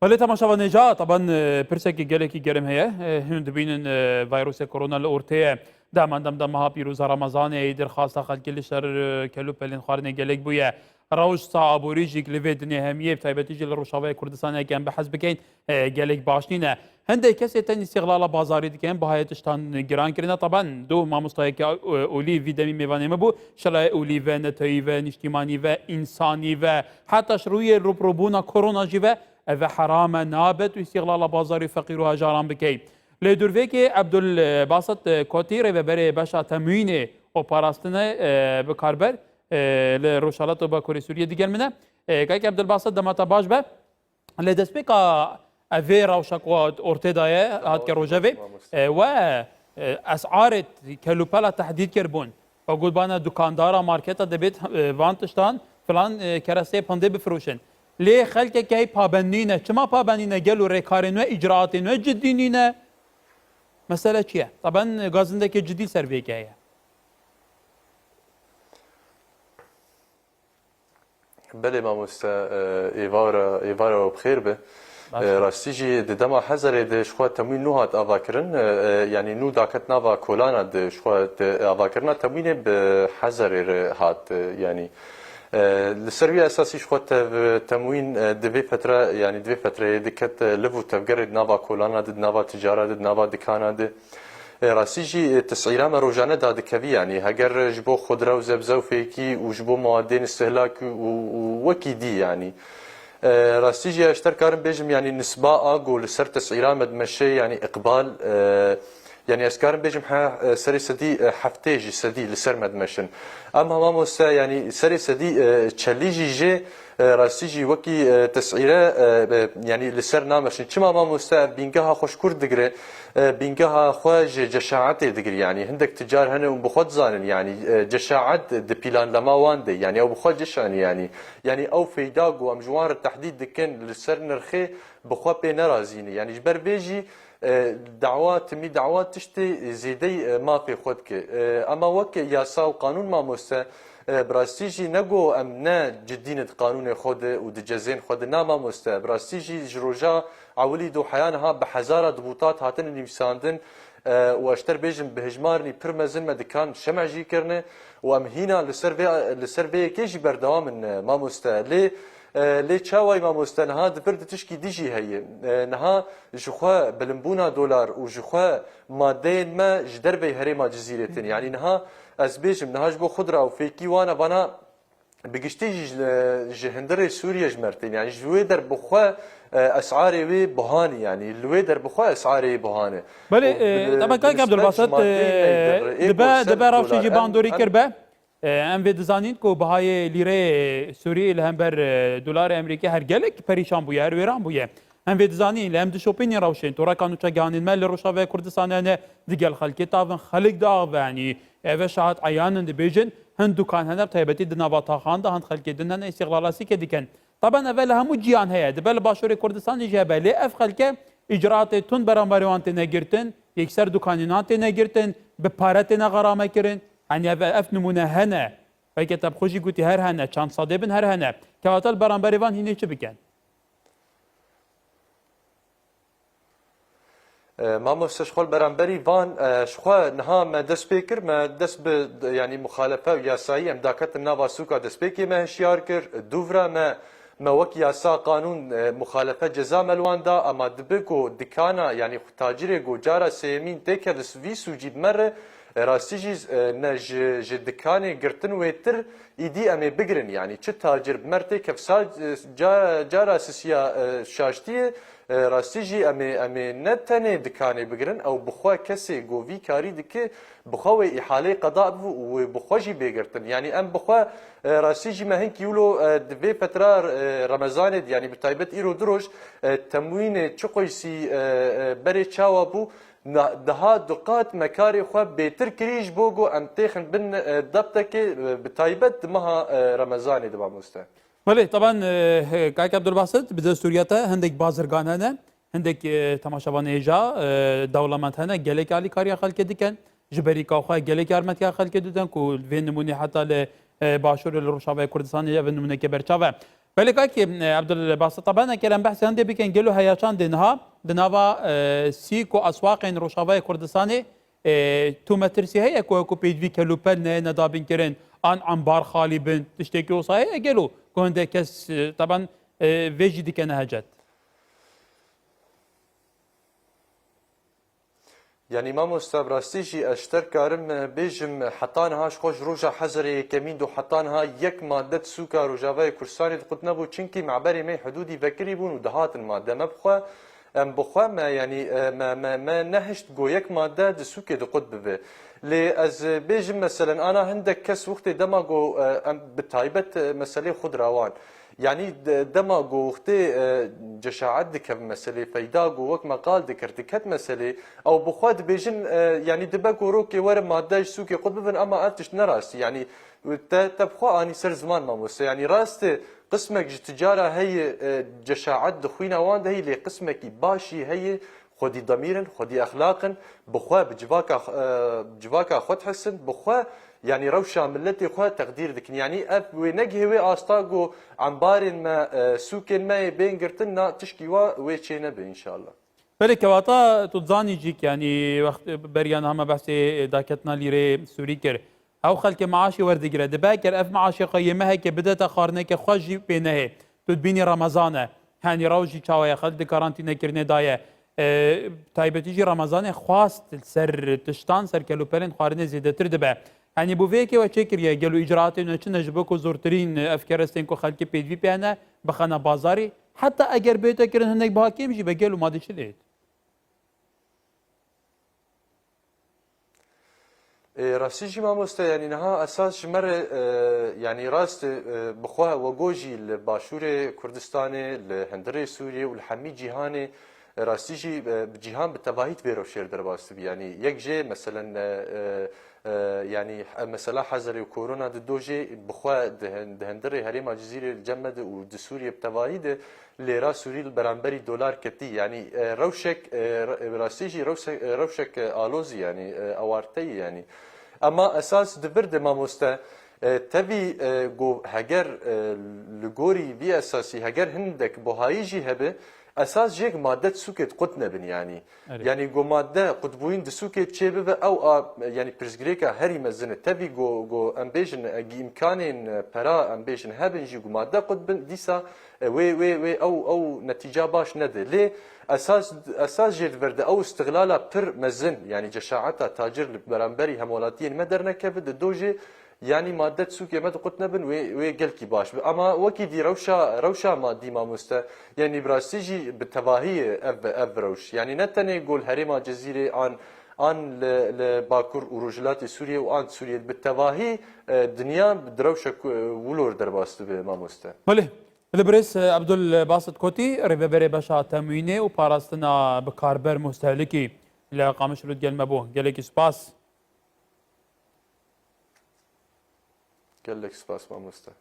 ولی تماشا نجات طبعا پرسکی گلکی گرم هیا هند بینن ویروس کرونا لورته دامن دمها پیروز رمضان ایدر خاصه خلق لشر کلو پلین خارن گلک بویه روش صابوری جیک لوید نهمیه تایبتی جل روشاوی کردستان کم بحسب کین گلک باشنینه هنده کسی تن استقلال بازاری دیگه بهایتشتان گران کردن طبعا دو ما مستحق اولی ویدمی میوانه مبو شلای اولی و نتایی و نشتیمانی و انسانی و حتی شروع روبروبونا کرونا جیوه و حرام نابت و استقلال بازاری فقیر و هجاران بکی لدروی که عبدالباسط کوتیر و بره باشا تموین اپاراستنه بکاربر لروشالات و با کوری سوریه دیگر منه که عبدالباسط دمتا باش به لدست بکا اوی روشاکوات ارتدایه هاد که روژوی و اسعار کلوپلا تحدید کربون و گود بانا دکاندارا مارکتا دبیت وانتشتان فلان کرسته پنده بفروشن لی خلک که پابندینه چما پابندینه گلو ریکارین و اجراعاتین و جدینینه مسئله چیه؟ طبعا گازنده که جدی سروی که بله ماموستا ایوارا بخیر به راستی جی دما حزر د شخوا تموین نو هات اواکرن یعنی نو داکت ناوا کولانا د شخوا اواکرنا تموین به حزر هات یعنی لسروي اساسي شخوت تموين دبي فتره يعني دبي فتره دكت لفو تفقر نافا كولانا دد نافا تجاره دد نافا دكانا دد راسيجي تسعيره مروجانه داد كفي يعني هجر جبو خضره وزبزه وفيكي وجبو موادين استهلاك وكي دي يعني راسيجي اشتركارن بيجم يعني نسبه اقول سر تسعيره مدمشي يعني اقبال يعني اسكارن بيجم سري سدي حفتيجي سدي لسر مدمشن اما ما موسى يعني سري سدي تشاليجي جي راسيجي وكي تسعيره يعني لسر نامشن كما ما موسى بينقها خوش كور دغري بينقها خواج جشاعتي دغري يعني هندك تجار هنا وبخود زانن يعني جشاعت دبيلان لما واندي يعني او بخود جشان يعني او فيداق وامجوار التحديد دكن لسر نرخي بخوا بي نرازيني يعني جبر بيجي دعوات تشتي زيدي ما في خودك اما وك ياسا وقانون ما موسى براستيجي نقو امنا جدينة قانون خود ودجزين خود ناما موسى براستيجي جروجا عولي دو حيانها بحزارة ضبوطات هاتن نيمساندن واشتر بيجم بهجمارني برمزن مدكان شمعجي كرنه وام هنا لسرفي كيجي بردوام ما موسى ليه لي تشاوي ما مستنها دبرد تشكي ديجي هي نها جخوا بلمبونا دولار وجخوا مادين ما جدربي هريما جزيرتين يعني نها ازبيج نها جبو خضره او فيكي وانا بنا بقشتي جهندري سوريا جمرتين يعني جويدر بخوا اسعاري وي بهاني يعني الويدر بخوا اسعاري بهاني بله طبعا كان عبدالباسط دبا راوشي جيبان دوري كربه ام وی دزانین کو بهای لیره سوری لهمبر دلار امریکا هر گلک پریشان بویه هر ویران بویه ام وی دزانین لهم د شوپین راوشین تو را کانو چگانین مل روشاوی کردستان نه دیگل خلک تاون خلق دا یعنی و شاهد عیان د بیجن هند دکان هنر تایبتی د نواتا خان ده هند خلک دنن استقلالاسی که دیکن طبعا اول همو جیان هيا دبل باشور کردستان جبلی اف خلک اجرات تون برامبروانت نگرتن یکسر دکانینات نگرتن به پارت نغرامه کرن يعني اف نمونه هنا فكتب خوشي قلتي هر هنا كان صادبن هر هنا كواتل برانبريوان هنا چه بكن ما مستشخل برانبري فان شخوا نها ما دس بيكر ما دس يعني مخالفه ياسايي ام داكت النافا سوكا دس بيكي ما هشيار كر دوفرا ما وك ياسا قانون مخالفه جزاء ملوان دا اما دبكو دكانا يعني تاجري جو جارا سيمين تيكا في سوجيب مره راستيجي نج جدكاني قرتن ويتر ايدي امي بقرن يعني چه تاجر بمرتي كفسال جارا سيا شاشتي راستيجي امي نتني دكاني بقرن او بخوا كسي جوفي كاري دك بخوا احاله قضاء وبخواجي بقرتن يعني ام بخوا راستيجي ما هنك يولو دبي فتره رمضان يعني بتايبت ايرو دروش تموين چقويسي بري چاوابو دها دقات مكاري خو بيتر كريج بوغو ام تيخن بن ضبطك بتايبت مها رمضاني دبا مستا بله طبعا كاك عبدالباسط بده سورياتا هندك بازرگان هنا هندك تماشاوان ايجا دولمنت هنا گلك علي كاريا خلق ديكن جبري كاخا گلك ارمت خلق ددن كو وين نموني حتى باشور الروشاوي كردستان يا نمونه كبرچاوه بله که عبدالباسط طبعا کلام بحث هنده بکن گلو هیاچان دنها دنوا سیک و اسواق روشاوای کردستان تو مترسی هی اکو پیدوی کلوپل نه ندابین کرن آن انبار خالی بن تشتکی وصایه گلو کنده کس طبعا ویجی دیکه نهجت يعني ما مستبرستيجي اشتر كارم بيجم حطانها خوش روجا حزري كمين دو حطانها يك مادة سوكا روجاوي كرساني قلت نبو تشنكي معبري مي حدودي بكري بون ودهات المادة ما بخوا ام بخوا ما يعني ما نهشت جو يك مادة دو سوكي دو قد ببه لي از بيجم مثلا انا هندك كس وقت دماغو بتايبت مسألة خضروان يعني دما وقتي جشاعت دكب مسألة فيدا وقت ما قال ذكرت مسألة أو بخواد بيجن يعني دبقوا روكي ورا ما داش سوكي قد ببن أما أنتش نراس يعني تبخوا أني سر زمان ما موسى يعني راست قسمك تجارة هي جشاعت دخوينا وان هي اللي قسمك باشي هي خدي ضميرا خدي أخلاقا بخوا بجواكا خد حسن بخوا يعني روشا ملتي خوا تقدير ذكن يعني اف ونجه وي استاغو عنبار ما سوكن ما بين قرتنا تشكي ويتشينا ان شاء الله بله كواتا تتزاني جيك يعني وقت بريان هما بحثي داكتنا ليري سوري كر او خلك معاشي وردقرة دباكر اف معاشي قيمة هيك بدأت خارنك خوشي بينه تدبيني رمضان يعني روجي چاوية خلد كارانتينا كرني داية تايبتيجي رمضان خواست سر تشتان سر كلوبرين خارنة زيادة تردبه يعني بوفيكي وشكريا قالوا اجراءات انه كنا جبكو زورترين افكار استنكو خلكي بيدفي بيانا بخنا بازاري حتى اگر بيتا كرن هناك بهاكي مشي بقالوا ما ديش ليت راسيجي ما مستا يعني نها اساس شمر يعني راست بخوا وجوجي الباشور كردستان الهندري سوريا والحمي جيهاني راستيجي بجيهان بالتباهيت بيرو شير درباست يعني يكجي مثلا يعني مثلا حزر كورونا دوجي بخوا دهندري هريما جزيره الجمد ودسوريا بتباهيد ليرا سوري البرامبري دولار كتي يعني روشك راستيجي روشك الوزي يعني اوارتي يعني اما اساس دبرد ما مستا تبي جو هجر لغوري بي اساسي هجر هندك بوهايجي هبه اساس جيك ماده سوكت قطنا بن يعني يعني جو ماده قطبوين د سوكت تشيبه او يعني برزغريكا هري مزنه تبي جو امبيشن امكانين برا امبيشن هبن جي جو ماده قطبن ديسا وي او نتيجه باش نده ليه اساس جيد برد او استغلاله بر مزن يعني جشاعتها تاجر برامبري همولاتين مدرنا كبد دوجي يعني مادة سوكي ما قلت نبن وقلكي باش اما وكي دي روشا مادي ما مستا يعني براستيجي بالتباهي اب روش يعني نتني يقول هريما جزيرة عن لباكور وروجلات سوريا وعن سوريا بالتباهي دنيا بدروشة ولور درباست ما مستا بله البريس عبدالباسط كوتي ريفيبري باشا تمويني وباراستنا بكاربر مستهلكي لقامش رود قلمبو قالك سباس قال لك سباس ما مستا